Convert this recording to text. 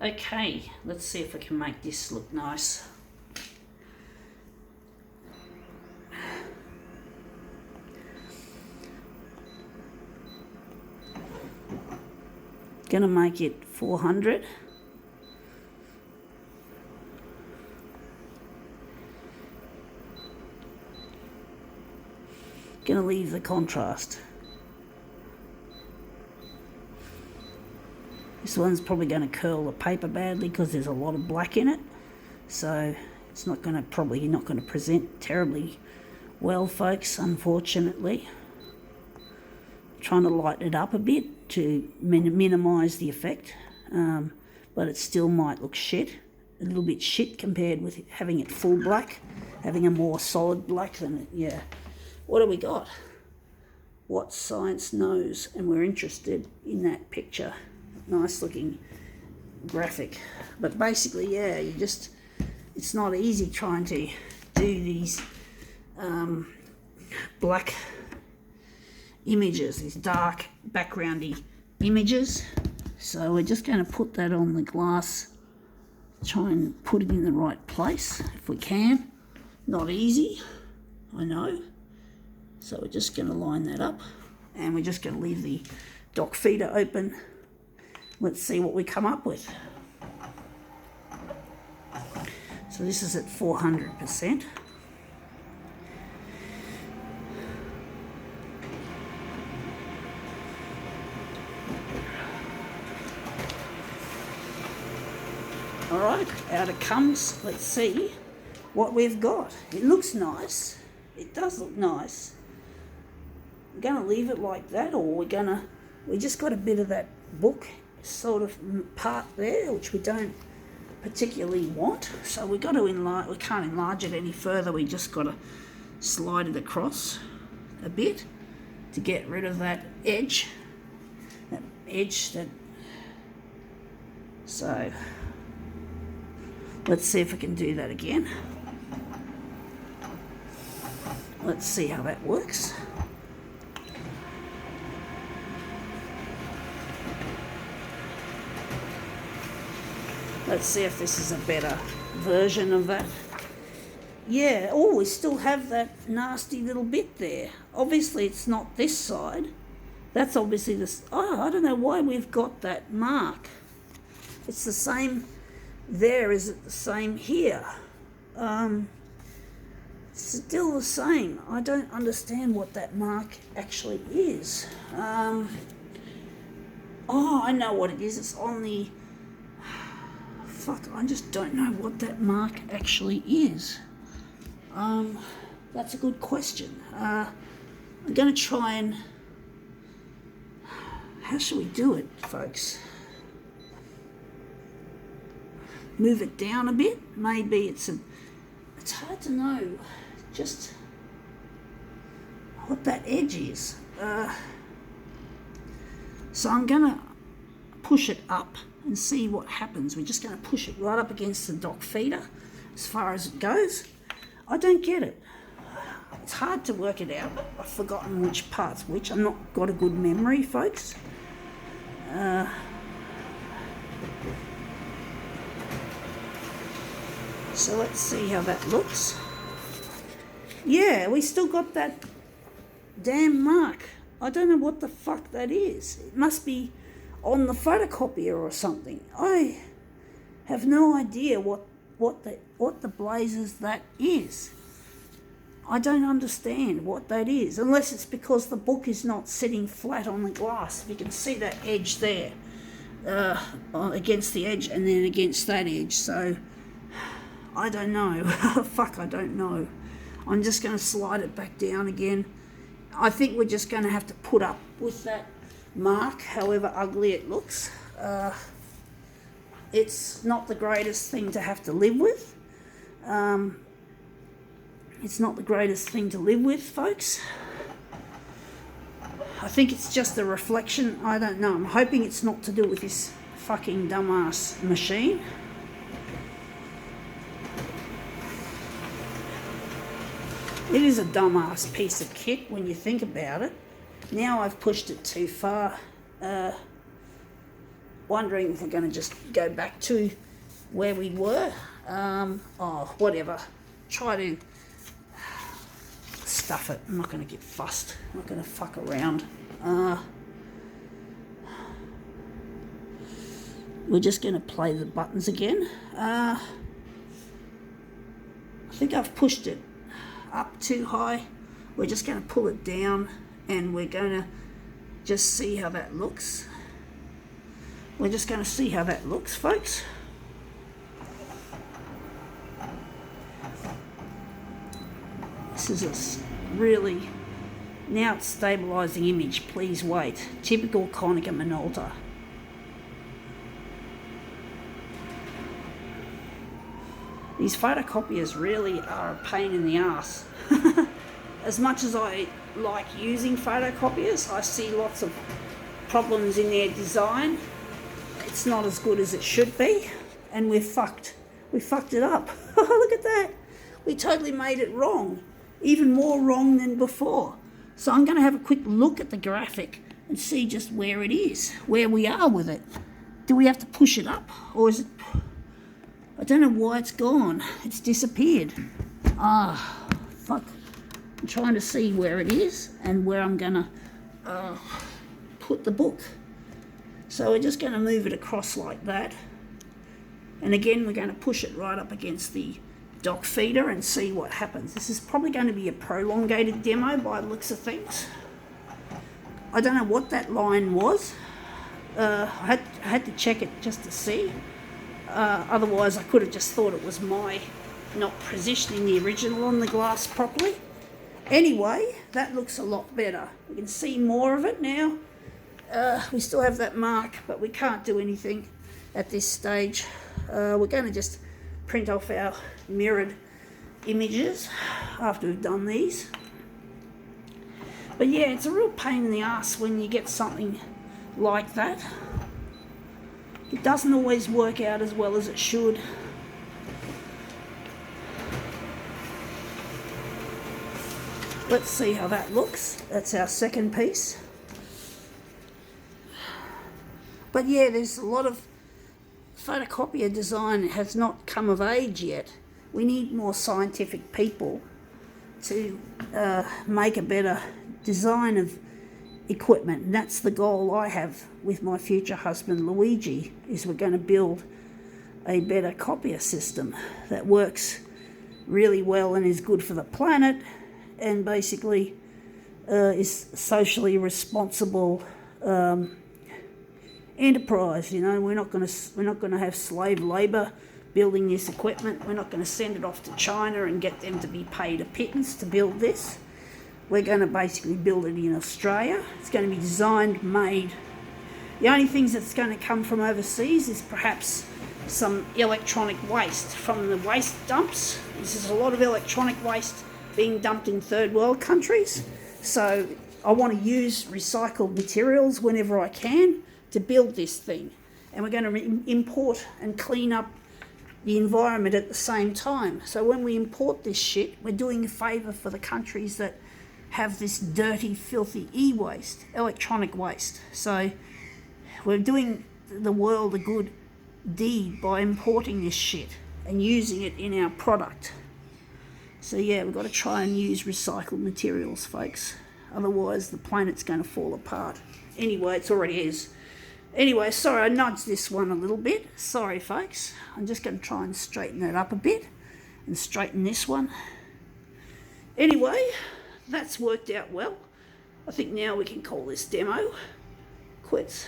Okay, let's see if I can make this look nice. Gonna make it 400. Gonna leave the contrast. This one's probably going to curl the paper badly because there's a lot of black in it, so it's not going to present terribly well, folks, unfortunately. Trying to lighten it up a bit to minimise the effect, but it still might look shit, a little bit shit compared with having it full black, having a more solid black than it. Yeah. What do we got? What science knows, and we're interested in that picture. Nice looking graphic, but basically, yeah, it's not easy trying to do these black images, these dark backgroundy images. So we're just going to put that on the glass, try and put it in the right place if we can. Not easy, I know. So we're just going to line that up, and we're just going to leave the dock feeder open. Let's see what we come up with. So this is at 400%. All right, out it comes. Let's see what we've got. It looks nice. It does look nice. We're going to leave it like that, or we just got a bit of that book sort of part there, which we don't particularly want, so we got to enlarge. We can't enlarge it any further. We just got to slide it across a bit to get rid of that edge. So let's see if we can do that again. Let's see how that works. Let's see if this is a better version of that. Yeah, oh, we still have that nasty little bit there. Obviously, it's not this side. That's obviously this. Oh, I don't know why we've got that mark. It's the same there, is it the same here? Still the same. I don't understand what that mark actually is. Oh, I know what it is. It's on the... Fuck, I just don't know what that mark actually is. That's a good question. I'm going to try and... How should we do it, folks? Move it down a bit? Maybe it's hard to know just what that edge is. So I'm going to push it up and see what happens. We're just going to push it right up against the dock feeder as far as it goes. I don't get it. It's hard to work it out. I've forgotten which part's which. I've not got a good memory, folks. So let's see how that looks. Yeah, we still got that damn mark. I don't know what the fuck that is. It must be on the photocopier or something. I have no idea what the blazes that is. I don't understand what that is, unless it's because the book is not sitting flat on the glass. You can see that edge there, against the edge and then against that edge. So I don't know. Fuck, I don't know. I'm just going to slide it back down again. I think we're just going to have to put up with that mark, however ugly it looks. It's not the greatest thing to have to live with. It's not the greatest thing to live with, folks. I think it's just a reflection. I don't know. I'm hoping it's not to do with this fucking dumbass machine. It is a dumbass piece of kit when you think about it. Now I've pushed it too far. wondering if we're going to just go back to where we were. Whatever. Try to stuff it. I'm not going to get fussed. I'm not going to fuck around. We're just going to play the buttons again. I think I've pushed it up too high. We're just going to pull it down and we're going to just see how that looks. We're just going to see how that looks, folks. This is a really, now it's stabilising image, please wait. Typical Konica Minolta. These photocopiers really are a pain in the ass. As much as I like using photocopiers, I see lots of problems in their design. It's not as good as it should be, and we're fucked. We fucked it up. Look at that. We totally made it wrong. Even more wrong than before. So I'm going to have a quick look at the graphic and see just where it is, where we are with it. Do we have to push it up, or is it... I don't know why it's gone. It's disappeared. Fuck. I'm trying to see where it is and where I'm going to put the book. So we're just going to move it across like that. And again, we're going to push it right up against the dock feeder and see what happens. This is probably going to be a prolongated demo by the looks of things. I don't know what that line was. I had to check it just to see. Otherwise, I could have just thought it was my not positioning the original on the glass properly. Anyway, that looks a lot better. We can see more of it now. We still have that mark, but we can't do anything at this stage. We're going to just print off our mirrored images after we've done these. But yeah, it's a real pain in the ass when you get something like that. It doesn't always work out as well as it should. Let's see how that looks. That's our second piece. But yeah, there's a lot of photocopier design has not come of age yet. We need more scientific people to make a better design of equipment. And that's the goal I have with my future husband Luigi, is we're going to build a better copier system that works really well and is good for the planet, and basically is socially responsible enterprise. You know, we're not going to have slave labour building this equipment. We're not going to send it off to China and get them to be paid a pittance to build this. We're going to basically build it in Australia. It's going to be designed, made. The only things that's going to come from overseas is perhaps some electronic waste from the waste dumps. There's a lot of electronic waste being dumped in third world countries. So I want to use recycled materials whenever I can to build this thing. And we're going to import and clean up the environment at the same time. So when we import this shit, we're doing a favour for the countries that have this dirty, filthy e-waste, electronic waste. So we're doing the world a good deed by importing this shit and using it in our product. So yeah, we've got to try and use recycled materials, folks. Otherwise the planet's going to fall apart. Anyway, it already is. Anyway, sorry, I nudged this one a little bit. Sorry, folks. I'm just going to try and straighten that up a bit and straighten this one. Anyway, that's worked out well. I think now we can call this demo quits.